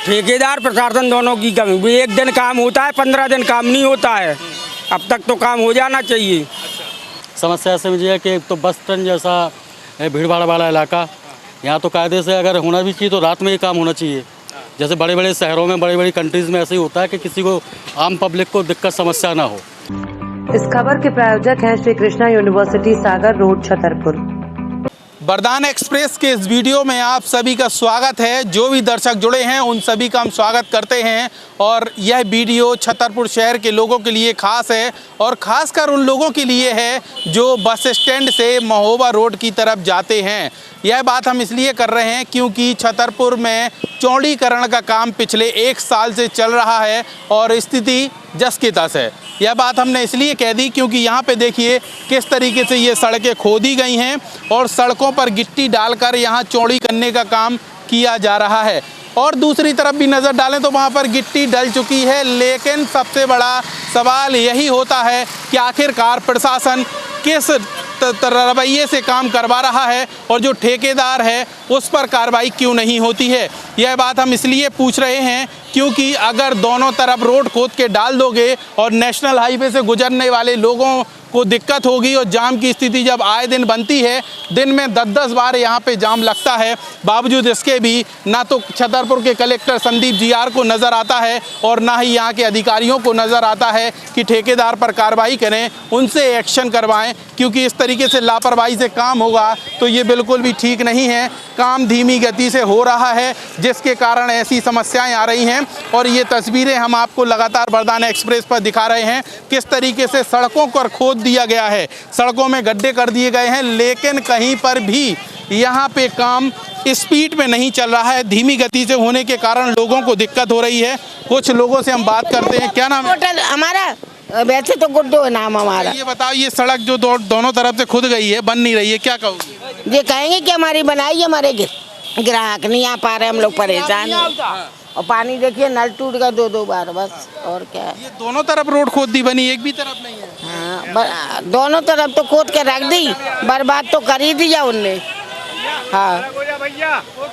ठेकेदार प्रशासन दोनों की कमी। एक दिन काम होता है, 15 दिन काम नहीं होता है। अब तक तो काम हो जाना चाहिए। समस्या समझिए कि एक तो बस स्टैंड जैसा है, भीड़ भाड़ वाला इलाका, यहाँ तो कायदे से अगर होना भी चाहिए तो रात में ही काम होना चाहिए। जैसे बड़े बड़े शहरों में, बड़ी बड़ी कंट्रीज़ में ऐसे ही होता है कि किसी को, आम पब्लिक को दिक्कत समस्या ना हो। इस खबर के प्रायोजक हैं श्री कृष्णा यूनिवर्सिटी, सागर रोड, छतरपुर। वरदान एक्सप्रेस के इस वीडियो में आप सभी का स्वागत है। जो भी दर्शक जुड़े हैं उन सभी का हम स्वागत करते हैं। और यह वीडियो छतरपुर शहर के लोगों के लिए खास है, और ख़ासकर उन लोगों के लिए है जो बस स्टैंड से महोबा रोड की तरफ जाते हैं। यह बात हम इसलिए कर रहे हैं क्योंकि छतरपुर में चौड़ीकरण का काम पिछले 1 साल से चल रहा है और स्थिति जस की तस है। यह बात हमने इसलिए कह दी क्योंकि यहाँ पे देखिए किस तरीके से ये सड़कें खोदी गई हैं और सड़कों पर गिट्टी डालकर यहाँ चौड़ी करने का काम किया जा रहा है। और दूसरी तरफ भी नज़र डालें तो वहाँ पर गिट्टी डल चुकी है। लेकिन सबसे बड़ा सवाल यही होता है कि आखिरकार प्रशासन किस रवैये से काम करवा रहा है और जो ठेकेदार है उस पर कार्रवाई क्यों नहीं होती है। यह बात हम इसलिए पूछ रहे हैं क्योंकि अगर दोनों तरफ रोड खोद के डाल दोगे और नेशनल हाईवे से गुजरने वाले लोगों को दिक्कत होगी, और जाम की स्थिति जब आए दिन बनती है, दिन में 10-10 बार यहाँ पे जाम लगता है, बावजूद इसके भी ना तो छतरपुर के कलेक्टर संदीप जीआर को नज़र आता है और ना ही यहाँ के अधिकारियों को नज़र आता है कि ठेकेदार पर कार्रवाई करें, उनसे एक्शन करवाएं। क्योंकि इस तरीके से लापरवाही से काम होगा तो ये बिल्कुल भी ठीक नहीं है। काम धीमी गति से हो रहा है जिसके कारण ऐसी समस्याएं आ रही हैं। और ये तस्वीरें हम आपको लगातार वरदान एक्सप्रेस पर दिखा रहे हैं किस तरीके से सड़कों पर खोद दिया गया है, सड़कों में गड्ढे कर दिए गए हैं, लेकिन कहीं पर भी यहाँ पे काम स्पीड में नहीं चल रहा है। धीमी गति से होने के कारण लोगों को दिक्कत हो रही है। कुछ लोगों से हम बात करते हैं। क्या नाम है? होटल हमारा, वैसे तो गुड्डो है नाम हमारा। ये बताओ, ये सड़क जो दोनों तरफ से खुद गई है, बन नहीं रही है, क्या कहोगे? ये कहेंगे कि हमारी बनाई, हमारे ग्राहक नहीं आ पा रहे, हम लोग परेशान हैं। और पानी देखिए, नल टूट गया 2-2 बार, बस और क्या है। ये दोनों तरफ रोड खोद दी बनी, एक भी तरफ नहीं है। हाँ, दोनों तरफ तो खोद के रख दी, बर्बाद तो कर ही दिया उनने। हाँ,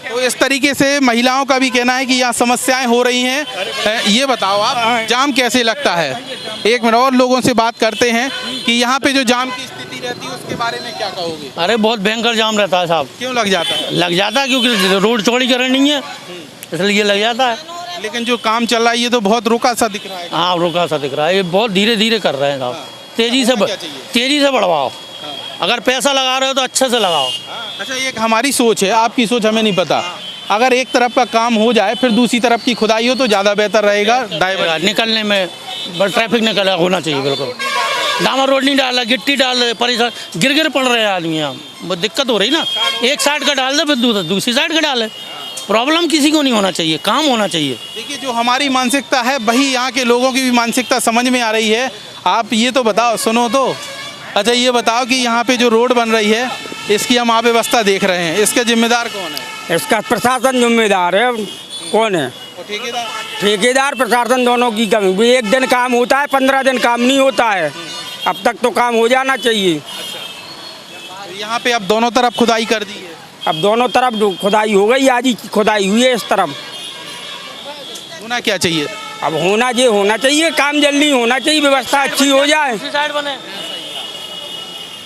तो इस तरीके से महिलाओं का भी कहना है कि यहाँ समस्याएं हो रही हैं। ये बताओ आप, जाम कैसे लगता है? एक मिनट, और लोगों से बात करते हैं कि यहाँ पे जो जाम की स्थिति रहती है उसके बारे में क्या कहोगे? अरे बहुत भयंकर जाम रहता है साहब। क्यों लग जाता है? लग जाता है क्योंकि रोड चौड़ीकरण नहीं है, इसलिए लग जाता है। लेकिन जो काम चल रहा है ये तो बहुत रुका सा दिख रहा है। हाँ, रुका सा दिख रहा है, ये बहुत धीरे धीरे कर रहे हैं साहब। तेजी से बढ़वाओ। अगर पैसा लगा रहे हो तो अच्छे से लगाओ। अच्छा, एक हमारी सोच है, आपकी सोच हमें नहीं पता। अगर एक तरफ का काम हो जाए फिर दूसरी तरफ की खुदाई हो तो ज़्यादा बेहतर रहेगा। निकलने में ट्रैफिक निकल होना चाहिए बिल्कुल। डामर रोड नहीं डाल रहा, गिट्टी डाल रहे, परेशान गिर पड़ रहे हैं आदमी। यहाँ बहुत दिक्कत हो रही ना, एक साइड का डाल दे फिर दूसरी साइड का डाले। प्रॉब्लम किसी को नहीं होना चाहिए, काम होना चाहिए। देखिए, जो हमारी मानसिकता है वही यहाँ के लोगों की भी मानसिकता समझ में आ रही है। आप ये तो बताओ, सुनो तो। अच्छा, ये बताओ कि यहाँ पे जो रोड बन रही है इसकी हम अव्यवस्था देख रहे हैं, इसका जिम्मेदार कौन है? इसका प्रशासन जिम्मेदार है। कौन है? ठेकेदार प्रशासन दोनों की कमी। एक दिन काम होता है, 15 दिन काम नहीं होता है। अब तक तो काम हो जाना चाहिए। यहाँ पे अब दोनों तरफ खुदाई कर दी है। अब दोनों तरफ खुदाई हो गई, आज ही खुदाई हुई है इस तरफ। होना क्या चाहिए? अब होना चाहिए, काम जल्दी होना चाहिए, व्यवस्था अच्छी हो जाए।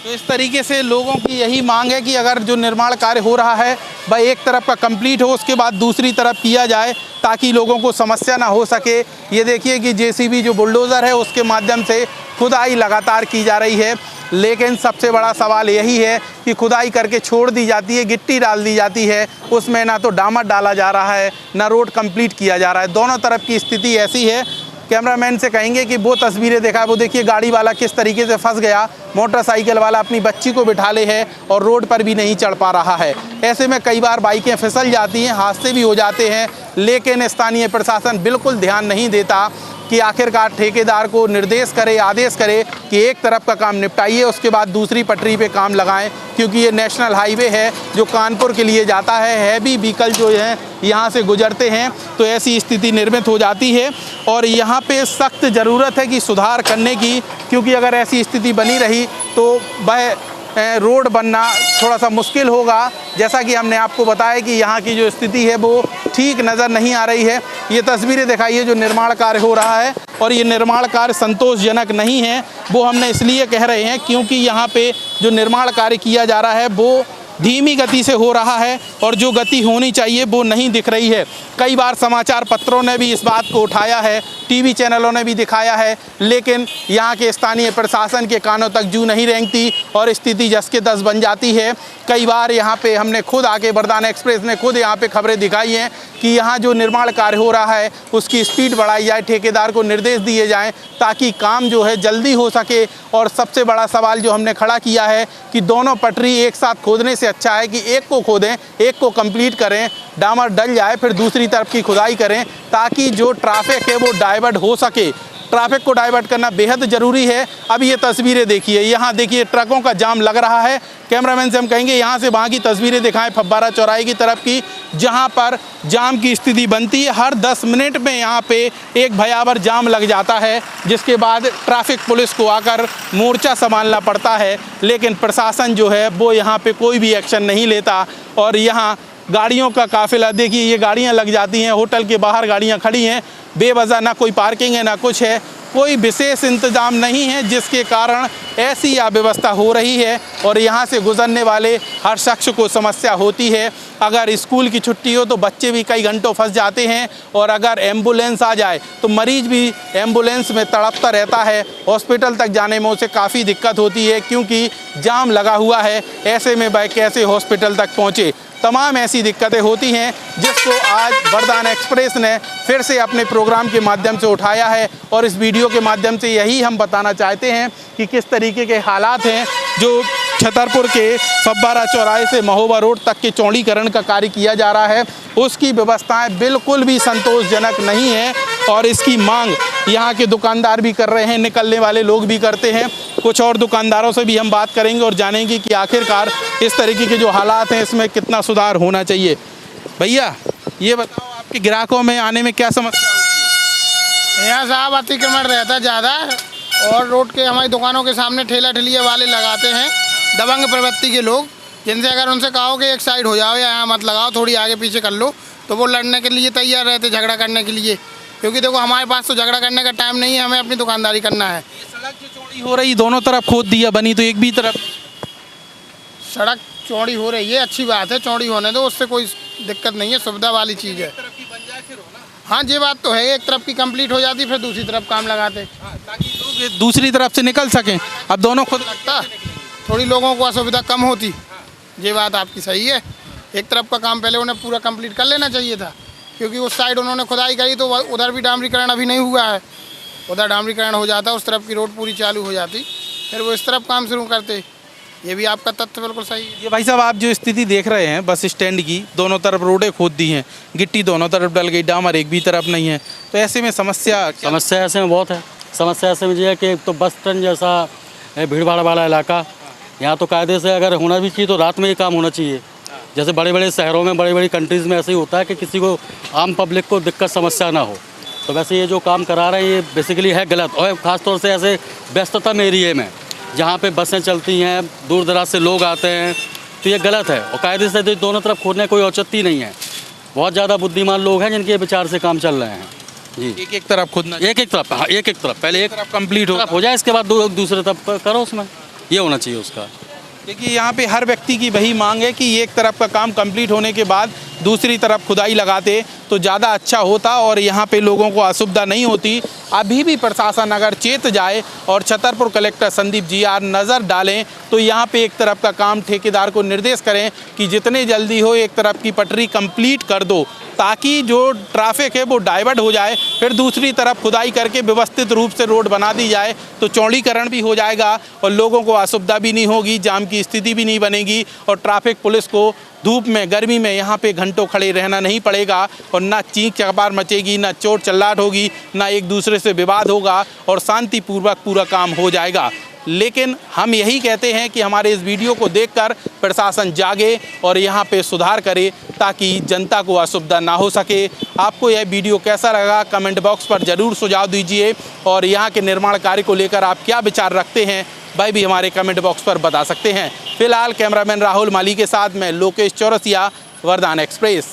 तो इस तरीके से लोगों की यही मांग है कि अगर जो निर्माण कार्य हो रहा है वह एक तरफ का कंप्लीट हो, उसके बाद दूसरी तरफ किया जाए ताकि लोगों को समस्या ना हो सके। ये देखिए कि जेसीबी जो बुलडोज़र है उसके माध्यम से खुदाई लगातार की जा रही है। लेकिन सबसे बड़ा सवाल यही है कि खुदाई करके छोड़ दी जाती है, गिट्टी डाल दी जाती है, उसमें ना तो डामर डाला जा रहा है ना रोड कंप्लीट किया जा रहा है। दोनों तरफ की स्थिति ऐसी है। कैमरामैन से कहेंगे कि वो तस्वीरें देखा, वो देखिए गाड़ी वाला किस तरीके से फंस गया, मोटरसाइकिल वाला अपनी बच्ची को बिठा ले है और रोड पर भी नहीं चढ़ पा रहा है। ऐसे में कई बार बाइकें फिसल जाती हैं, हादसे भी हो जाते हैं। लेकिन स्थानीय प्रशासन बिल्कुल ध्यान नहीं देता कि आखिरकार ठेकेदार को निर्देश करे, आदेश करे कि एक तरफ का काम निपटाइए, उसके बाद दूसरी पटरी पे काम लगाएं। क्योंकि ये नेशनल हाईवे है जो कानपुर के लिए जाता है, हैवी व्हीकल जो है यहाँ से गुजरते हैं, तो ऐसी स्थिति निर्मित हो जाती है। और यहाँ पे सख्त ज़रूरत है कि सुधार करने की, क्योंकि अगर ऐसी स्थिति बनी रही तो वह रोड बनना थोड़ा सा मुश्किल होगा। जैसा कि हमने आपको बताया कि यहाँ की जो स्थिति है वो ठीक नज़र नहीं आ रही है। ये तस्वीरें दिखाइए जो निर्माण कार्य हो रहा है, और ये निर्माण कार्य संतोषजनक नहीं है। वो हमने इसलिए कह रहे हैं क्योंकि यहाँ पे जो निर्माण कार्य किया जा रहा है वो धीमी गति से हो रहा है, और जो गति होनी चाहिए वो नहीं दिख रही है। कई बार समाचार पत्रों ने भी इस बात को उठाया है, टीवी चैनलों ने भी दिखाया है, लेकिन यहाँ के स्थानीय प्रशासन के कानों तक जू नहीं रेंगती और स्थिति जस के तस बन जाती है। कई बार यहाँ पे हमने खुद आके, वरदान एक्सप्रेस ने खुद यहाँ पे खबरें दिखाई हैं कि यहाँ जो निर्माण कार्य हो रहा है उसकी स्पीड बढ़ाई जाए, ठेकेदार को निर्देश दिए जाएं ताकि काम जो है जल्दी हो सके। और सबसे बड़ा सवाल जो हमने खड़ा किया है कि दोनों पटरी एक साथ खोदने से अच्छा है कि एक को खोदें, एक को कंप्लीट करें, डामर डल जाए, फिर दूसरी तरफ की खुदाई करें ताकि जो ट्रैफिक है वो डाइवर्ट हो सके। ट्रैफिक को डाइवर्ट करना बेहद ज़रूरी है। अब ये तस्वीरें देखिए, यहाँ देखिए ट्रकों का जाम लग रहा है। कैमरामैन से हम कहेंगे यहाँ से वहाँ की तस्वीरें दिखाएं फब्बारा चौराहे की तरफ की, जहाँ पर जाम की स्थिति बनती है। हर 10 मिनट में यहाँ पे एक भयावह जाम लग जाता है, जिसके बाद ट्रैफिक पुलिस को आकर मोर्चा संभालना पड़ता है, लेकिन प्रशासन जो है वो यहाँ पे कोई भी एक्शन नहीं लेता। और यहाँ गाड़ियों का काफिला देखिए, ये गाड़ियाँ लग जाती हैं, होटल के बाहर गाड़ियाँ खड़ी हैं बेवजह, ना कोई पार्किंग है ना कुछ है, कोई विशेष इंतजाम नहीं है, जिसके कारण ऐसी अव्यवस्था हो रही है और यहाँ से गुजरने वाले हर शख्स को समस्या होती है। अगर स्कूल की छुट्टी हो तो बच्चे भी कई घंटों फंस जाते हैं, और अगर एम्बुलेंस आ जाए तो मरीज भी एम्बुलेंस में तड़पता रहता है। हॉस्पिटल तक जाने में उसे काफ़ी दिक्कत होती है क्योंकि जाम लगा हुआ है। ऐसे में वह कैसे हॉस्पिटल तक पहुँचे। तमाम ऐसी दिक्कतें होती हैं जिसको आज वरदान एक्सप्रेस ने फिर से अपने प्रोग्राम के माध्यम से उठाया है, और इस वीडियो के माध्यम से यही हम बताना चाहते हैं कि किस तरीके के हालात हैं। जो छतरपुर के फब्बारा चौराहे से महोबा रोड तक के चौड़ीकरण का कार्य किया जा रहा है, उसकी व्यवस्थाएं बिल्कुल भी संतोषजनक नहीं है, और इसकी मांग यहाँ के दुकानदार भी कर रहे हैं, निकलने वाले लोग भी करते हैं। कुछ और दुकानदारों से भी हम बात करेंगे और जानेंगे कि आखिरकार इस तरीके के जो हालात हैं इसमें कितना सुधार होना चाहिए। भैया ये बताओ, आपके ग्राहकों में आने में क्या समस्या होती है? यहाँ साहब अतिक्रमण रहता है ज़्यादा, और रोड के हमारी दुकानों के सामने ठेला ठेलिया वाले लगाते हैं दबंग प्रवृत्ति के लोग, जिनसे अगर उनसे कहो कि एक साइड हो जाओ या यहाँ मत लगाओ, थोड़ी आगे पीछे कर लो, तो वो लड़ने के लिए तैयार रहते, झगड़ा करने के लिए। क्योंकि देखो हमारे पास तो झगड़ा करने का टाइम नहीं है, हमें अपनी दुकानदारी करना है। सड़क जो चौड़ी हो रही, दोनों तरफ खोद दिया बनी, तो एक भी तरफ सड़क चौड़ी हो रही है, अच्छी बात है, चौड़ी होने दो, उससे कोई दिक्कत नहीं है, सुविधा वाली चीज़ है। हाँ ये बात तो है, एक तरफ की कंप्लीट हो जाती फिर दूसरी तरफ काम लगाते, ताकि लोग दूसरी तरफ से निकल सकें। अब दोनों खुद लगता थोड़ी लोगों को असुविधा कम होती। ये बात आपकी सही है, एक तरफ का काम पहले उन्हें पूरा कंप्लीट कर लेना चाहिए था, क्योंकि उस साइड उन्होंने खुदाई करी तो उधर भी डामरीकरण अभी नहीं हुआ है। उधर डामरीकरण हो जाता, उस तरफ की रोड पूरी चालू हो जाती, फिर वो इस तरफ काम शुरू करते। ये भी आपका तथ्य बिल्कुल सही है। ये भाई साहब आप जो स्थिति देख रहे हैं बस स्टैंड की, दोनों तरफ रोडें खोद दी हैं, गिट्टी दोनों तरफ डल गई, डामर एक भी तरफ नहीं है, तो ऐसे में समस्या ऐसे में बहुत है। समस्या ऐसे में ये है कि तो बस स्टैंड जैसा भीड़ भाड़ वाला इलाका, यहाँ तो कायदे से अगर होना भी चाहिए तो रात में ये काम होना चाहिए। जैसे बड़े बड़े शहरों में, बड़ी बड़ी कंट्रीज़ में ऐसे ही होता है कि किसी को, आम पब्लिक को दिक्कत समस्या ना हो। तो वैसे ये जो काम करा रहे हैं ये बेसिकली है गलत, और ख़ासतौर से ऐसे व्यस्ततम एरिए में जहाँ पे बसें चलती हैं, दूर दराज से लोग आते हैं, तो ये गलत है। और कायदे से दोनों तरफ खोदने कोई औचित्य नहीं है। बहुत ज़्यादा बुद्धिमान लोग हैं जिनके विचार से काम चल रहे हैं जी। एक तरफ खोदना, एक तरफ, हाँ एक तरफ, पहले एक तरफ कंप्लीट हो जाए, इसके बाद दूसरे तरफ करो, उसमें ये होना चाहिए उसका। देखिए यहाँ पे हर व्यक्ति की वही मांग है कि एक तरफ का काम कंप्लीट होने के बाद दूसरी तरफ खुदाई लगाते तो ज़्यादा अच्छा होता और यहाँ पे लोगों को असुविधा नहीं होती। अभी भी प्रशासन अगर चेत जाए और छतरपुर कलेक्टर संदीप GR नज़र डालें तो यहाँ पे एक तरफ का काम ठेकेदार को निर्देश करें कि जितने जल्दी हो एक तरफ की पटरी कंप्लीट कर दो, ताकि जो ट्रैफिक है वो डाइवर्ट हो जाए, फिर दूसरी तरफ खुदाई करके व्यवस्थित रूप से रोड बना दी जाए तो चौड़ीकरण भी हो जाएगा और लोगों को असुविधा भी नहीं होगी, जाम की स्थिति भी नहीं बनेगी और ट्रैफिक पुलिस को धूप में, गर्मी में यहाँ पे घंटों खड़े रहना नहीं पड़ेगा और ना चीख चपार मचेगी, ना चोट चिल्लाहट होगी, ना एक दूसरे से विवाद होगा और शांतिपूर्वक पूरा काम हो जाएगा। लेकिन हम यही कहते हैं कि हमारे इस वीडियो को देखकर प्रशासन जागे और यहाँ पे सुधार करे ताकि जनता को असुविधा ना हो सके। आपको यह वीडियो कैसा लगा कमेंट बॉक्स पर ज़रूर सुझाव दीजिए और यहाँ के निर्माण कार्य को लेकर आप क्या विचार रखते हैं भाई भी हमारे कमेंट बॉक्स पर बता सकते हैं। फिलहाल कैमरामैन राहुल माली के साथ मैं लोकेश चौरसिया, वरदान एक्सप्रेस।